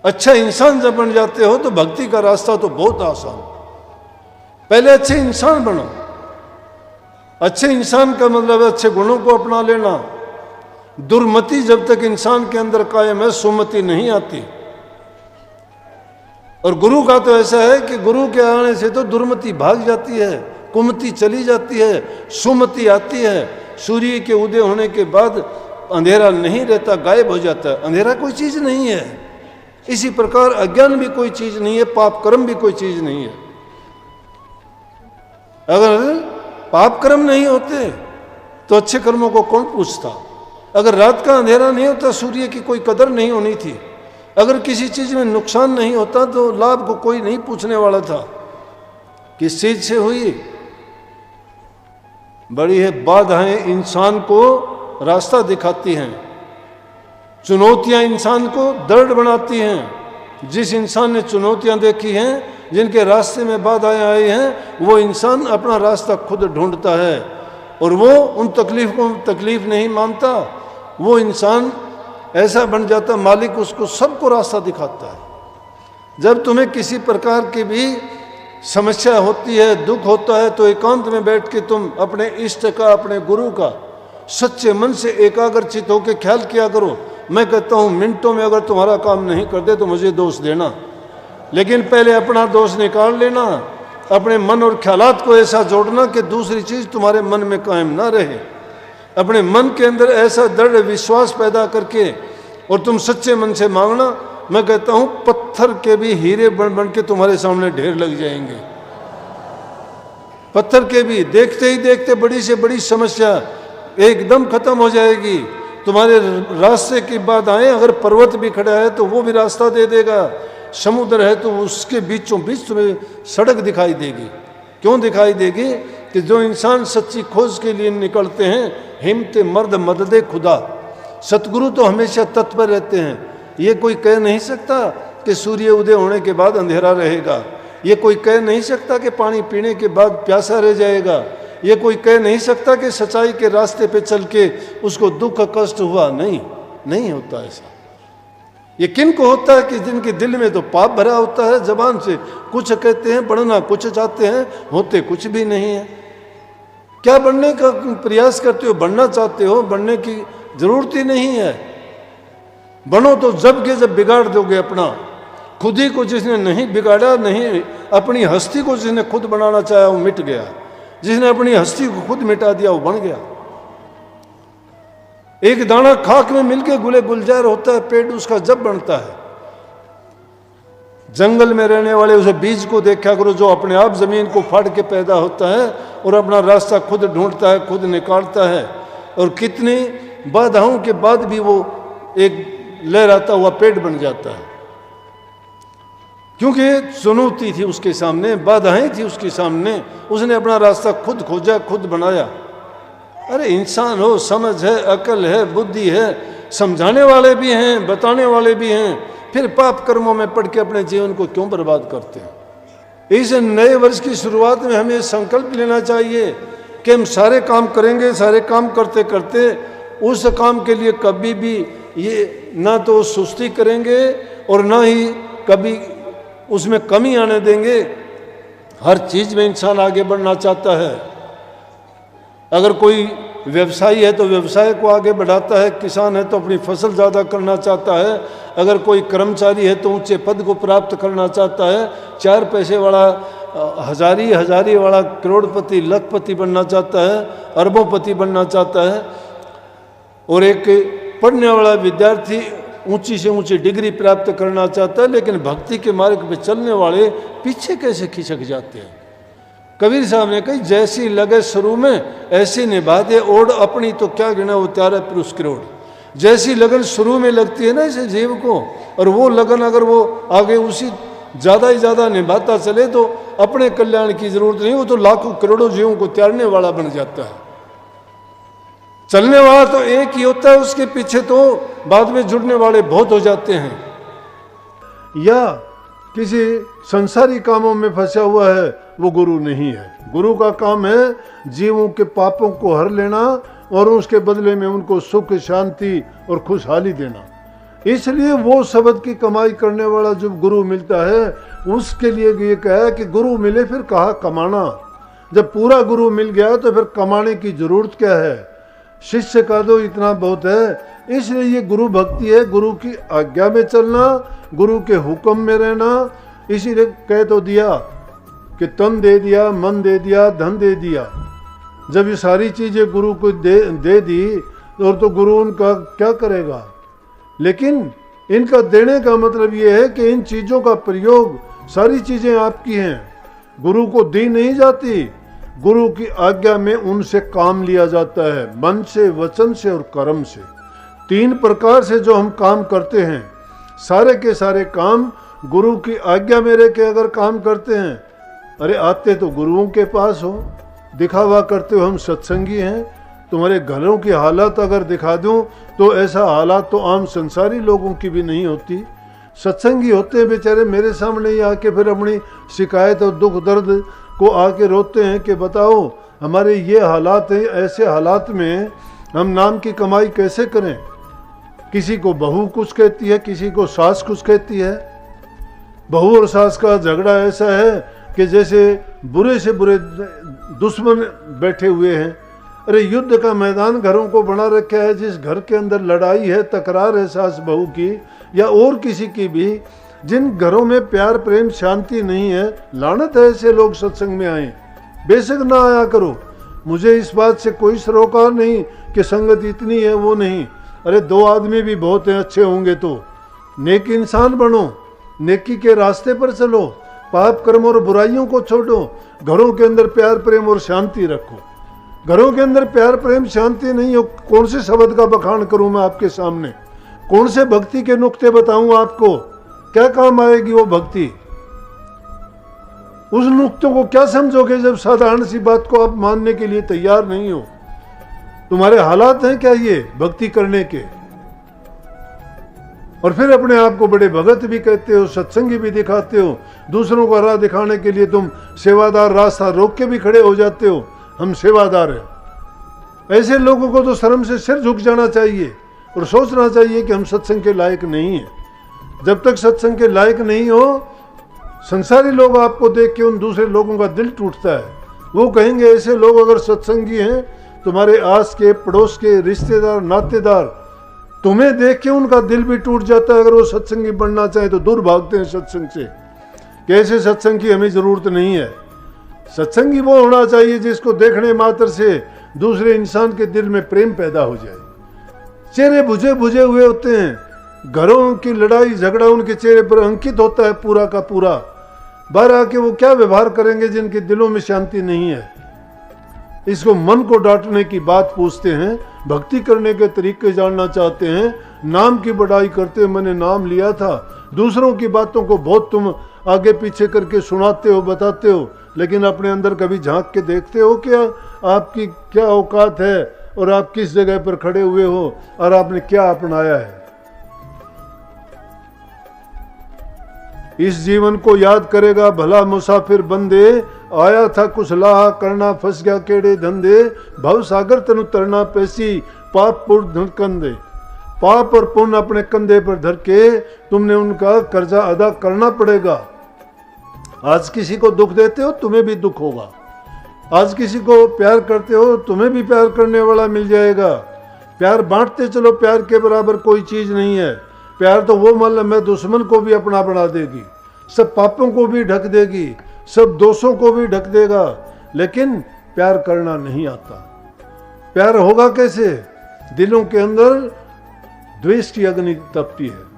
अच्छा इंसान जब बन जाते हो तो भक्ति का रास्ता तो बहुत आसान। पहले अच्छे इंसान बनो। अच्छे इंसान का मतलब है अच्छे गुणों को अपना लेना। दुर्मति जब तक इंसान के अंदर कायम है, सुमति नहीं आती। और गुरु का तो ऐसा है कि गुरु के आने से तो दुर्मति भाग जाती है, कुमति चली जाती है, सुमति आती है। सूर्य के उदय होने के बाद अंधेरा नहीं रहता, गायब हो जाता है। अंधेरा कोई चीज नहीं है। इसी प्रकार अज्ञान भी कोई चीज नहीं है, पाप कर्म भी कोई चीज नहीं है। अगर पाप कर्म नहीं होते तो अच्छे कर्मों को कौन पूछता? अगर रात का अंधेरा नहीं होता, सूर्य की कोई कदर नहीं होनी थी। अगर किसी चीज में नुकसान नहीं होता तो लाभ को कोई नहीं पूछने वाला था। किस चीज से हुई? बड़ी है बाधाएं इंसान को रास्ता दिखाती हैं, चुनौतियां इंसान को दृढ़ बनाती हैं। जिस इंसान ने चुनौतियां देखी हैं, जिनके रास्ते में बाधाएं आई हैं, वो इंसान अपना रास्ता खुद ढूंढता है और वो उन तकलीफ को तकलीफ नहीं मानता। वो इंसान ऐसा बन जाता, मालिक उसको सबको रास्ता दिखाता है। जब तुम्हें किसी प्रकार की भी समस्या होती है, दुख होता है, तो एकांत में बैठ के तुम अपने इष्ट का, अपने गुरु का सच्चे मन से एकाग्रचित होकर ख्याल किया करो। मैं कहता हूँ मिनटों में अगर तुम्हारा काम नहीं कर दे तो मुझे दोष देना, लेकिन पहले अपना दोष निकाल लेना। अपने मन और ख्यालात को ऐसा जोड़ना कि दूसरी चीज तुम्हारे मन में कायम ना रहे। अपने मन के अंदर ऐसा दृढ़ विश्वास पैदा करके और तुम सच्चे मन से मांगना। मैं कहता हूं पत्थर के भी हीरे बन बन के तुम्हारे सामने ढेर लग जाएंगे। पत्थर के भी देखते ही देखते बड़ी से बड़ी समस्या एकदम खत्म हो जाएगी। तुम्हारे रास्ते की बात आए, अगर पर्वत भी खड़ा है तो वो भी रास्ता दे देगा। समुद्र है तो उसके बीचों बीच तुम्हें सड़क दिखाई देगी। क्यों दिखाई देगी? कि जो इंसान सच्ची खोज के लिए निकलते हैं, हिम्मत मर्द मददे खुदा। सतगुरु तो हमेशा तत्पर रहते हैं। ये कोई कह नहीं सकता कि सूर्य उदय होने के बाद अंधेरा रहेगा। ये कोई कह नहीं सकता कि पानी पीने के बाद प्यासा रह जाएगा। ये कोई कह नहीं सकता कि सच्चाई के रास्ते पे चल के उसको दुख कष्ट हुआ। नहीं होता ऐसा। ये किन को होता है? कि जिनके दिल में तो पाप भरा होता है, जबान से कुछ कहते हैं, बढ़ना कुछ चाहते हैं, होते कुछ भी नहीं है। क्या बनने का प्रयास करते हो? बनना चाहते हो, बनने की जरूरत ही नहीं है। बनो तो जब के जब बिगाड़ दोगे अपना। खुद ही को जिसने नहीं बिगाड़ा, नहीं अपनी हस्ती को जिसने खुद बनाना चाहा वो मिट गया। जिसने अपनी हस्ती को खुद मिटा दिया वो बन गया। एक दाना खाक में मिलके गुले गुलजार होता है, पेड़ उसका जब बनता है। जंगल में रहने वाले उसे बीज को देखा करो, जो अपने आप जमीन को फाड़ के पैदा होता है और अपना रास्ता खुद ढूंढता है, खुद निकालता है। और कितनी बाधाओं के बाद भी वो एक लहराता हुआ पेड़ बन जाता है, क्योंकि चुनौती थी उसके सामने, बाधाएं थी उसके सामने। उसने अपना रास्ता खुद खोजा, खुद बनाया। अरे इंसान हो, समझ है, अकल है, बुद्धि है, समझाने वाले भी हैं, बताने वाले भी हैं, फिर पाप कर्मों में पड़ के अपने जीवन को क्यों बर्बाद करते हैं? इस नए वर्ष की शुरुआत में हमें संकल्प लेना चाहिए कि हम सारे काम करेंगे। सारे काम करते करते उस काम के लिए कभी भी ये ना तो सुस्ती करेंगे और ना ही कभी उसमें कमी आने देंगे। हर चीज में इंसान आगे बढ़ना चाहता है। अगर कोई व्यवसायी है तो व्यवसाय को आगे बढ़ाता है, किसान है तो अपनी फसल ज़्यादा करना चाहता है, अगर कोई कर्मचारी है तो ऊंचे पद को प्राप्त करना चाहता है, 4 पैसे वाला हजारी वाला करोड़पति लखपति बनना चाहता है, अरबोंपति बनना चाहता है। और एक पढ़ने वाला विद्यार्थी ऊंची से ऊंची डिग्री प्राप्त करना चाहता है, लेकिन भक्ति के मार्ग पर चलने वाले पीछे कैसे खिसक जाते हैं। कबीर साहब ने कही, जैसी लगे शुरू में ऐसी निभा दे ओढ़, अपनी तो क्या गिना उतारे पुरुष करोड़। जैसी लगन शुरू में लगती है ना इसे जीव को, और वो लगन अगर वो आगे उसी ज़्यादा ही ज़्यादा निभाता चले तो अपने कल्याण की जरूरत नहीं, वो तो लाखों करोड़ों जीवों को त्यारने वाला बन जाता है। चलने वाला तो एक ही होता है, उसके पीछे तो बाद में जुड़ने वाले बहुत हो जाते हैं। या किसी संसारी कामों में फंसा हुआ है, वो गुरु नहीं है। गुरु का काम है जीवों के पापों को हर लेना और उसके बदले में उनको सुख शांति और खुशहाली देना। इसलिए वो शब्द की कमाई करने वाला जो गुरु मिलता है उसके लिए ये कहा कि गुरु मिले फिर कहाँ कमाना। जब पूरा गुरु मिल गया तो फिर कमाने की जरूरत क्या है। शिष्य का दो इतना बहुत है। इसलिए ये गुरु भक्ति है, गुरु की आज्ञा में चलना, गुरु के हुक्म में रहना। इसीलिए कह तो दिया कि तन दे दिया, मन दे दिया, धन दे दिया। जब ये सारी चीजें गुरु को दे दी और तो गुरु उनका क्या करेगा। लेकिन इनका देने का मतलब ये है कि इन चीजों का प्रयोग, सारी चीजें आपकी हैं, गुरु को दी नहीं जाती। गुरु की आज्ञा में उनसे काम लिया जाता है, मन से, वचन से और कर्म से। 3 प्रकार से जो हम काम करते हैं, सारे के सारे काम गुरु की आज्ञा में रह के अगर काम करते हैं, अरे आते तो गुरुओं के पास हो, दिखावा करते हो हम सत्संगी हैं। तुम्हारे घरों की हालत अगर दिखा दूं तो ऐसा हालात तो आम संसारी लोगों की भी नहीं होती। सत्संगी होते हैं बेचारे, मेरे सामने ही आके फिर अपनी शिकायत और दुख दर्द को आके रोते हैं कि बताओ हमारे ये हालात हैं, ऐसे हालात में हम नाम की कमाई कैसे करें। किसी को बहू कुछ कहती है, किसी को सास कुछ कहती है। बहू और सास का झगड़ा ऐसा है कि जैसे बुरे से बुरे दुश्मन बैठे हुए हैं। अरे युद्ध का मैदान घरों को बना रखा है। जिस घर के अंदर लड़ाई है, तकरार है सास बहू की या और किसी की भी, जिन घरों में प्यार प्रेम शांति नहीं है, लानत है ऐसे लोग सत्संग में आए। बेशक ना आया करो, मुझे इस बात से कोई सरोकार नहीं कि संगत इतनी है वो नहीं। अरे 2 आदमी भी बहुत हैं, अच्छे होंगे तो नेक इंसान बनो, नेकी के रास्ते पर चलो, पाप कर्म और बुराइयों को छोड़ो, घरों के अंदर प्यार प्रेम और शांति रखो। घरों के अंदर प्यार प्रेम शांति नहीं हो, कौन से शब्द का बखान करूं मैं आपके सामने, कौन से भक्ति के नुक्ते बताऊं आपको, क्या काम आएगी वो भक्ति। उस नुक्तों को क्या समझोगे जब साधारण सी बात को आप मानने के लिए तैयार नहीं हो। तुम्हारे हालात हैं क्या ये भक्ति करने के। और फिर अपने आप को बड़े भगत भी कहते हो, सत्संगी भी दिखाते हो, दूसरों को राह दिखाने के लिए तुम सेवादार रास्ता रोक के भी खड़े हो जाते हो, हम सेवादार हैं। ऐसे लोगों को तो शर्म से सिर झुक जाना चाहिए और सोचना चाहिए कि हम सत्संग के लायक नहीं हैं। जब तक सत्संग के लायक नहीं हो, संसारी लोग आपको देख के उन दूसरे लोगों का दिल टूटता है। वो कहेंगे ऐसे लोग अगर सत्संगी हैं, तुम्हारे आस के पड़ोस के रिश्तेदार नातेदार, तुम्हें देख के उनका दिल भी टूट जाता है। अगर वो सत्संगी बनना चाहे तो दूर भागते हैं सत्संग से, कैसे सत्संग की हमें जरूरत नहीं है। सत्संगी वो होना चाहिए जिसको देखने मात्र से दूसरे इंसान के दिल में प्रेम पैदा हो जाए। चेहरे बुझे बुझे हुए होते हैं, घरों की लड़ाई झगड़ा उनके चेहरे पर अंकित होता है पूरा का पूरा। बाहर आके वो क्या व्यवहार करेंगे जिनके दिलों में शांति नहीं है। इसको मन को डांटने की बात पूछते हैं, भक्ति करने के तरीके जानना चाहते हैं, नाम की बड़ाई करते हैं, मैंने नाम लिया था। दूसरों की बातों को बहुत तुम आगे पीछे करके सुनाते हो, बताते हो, लेकिन अपने अंदर कभी झांक के देखते हो क्या आपकी क्या औकात है और आप किस जगह पर खड़े हुए हो और आपने क्या अपनाया है। इस जीवन को याद करेगा भला मुसाफिर बंदे, आया था कुछ लाहा करना फंस गया केड़े धंधे, भव सागर तनु तरना पैसी पाप पुण्य कंधे। पाप और पुण्य अपने कंधे पर धर के तुमने उनका कर्जा अदा करना पड़ेगा। आज किसी को दुख देते हो तुम्हें भी दुख होगा, आज किसी को प्यार करते हो तुम्हें भी प्यार करने वाला मिल जाएगा। प्यार बांटते चलो, प्यार के बराबर कोई चीज नहीं है। प्यार तो वो मतलब है दुश्मन को भी अपना बना देगी, सब पापों को भी ढक देगी, सब दोषों को भी ढक देगा, लेकिन प्यार करना नहीं आता। प्यार होगा कैसे? दिलों के अंदर द्वेष की अग्नि तपती है।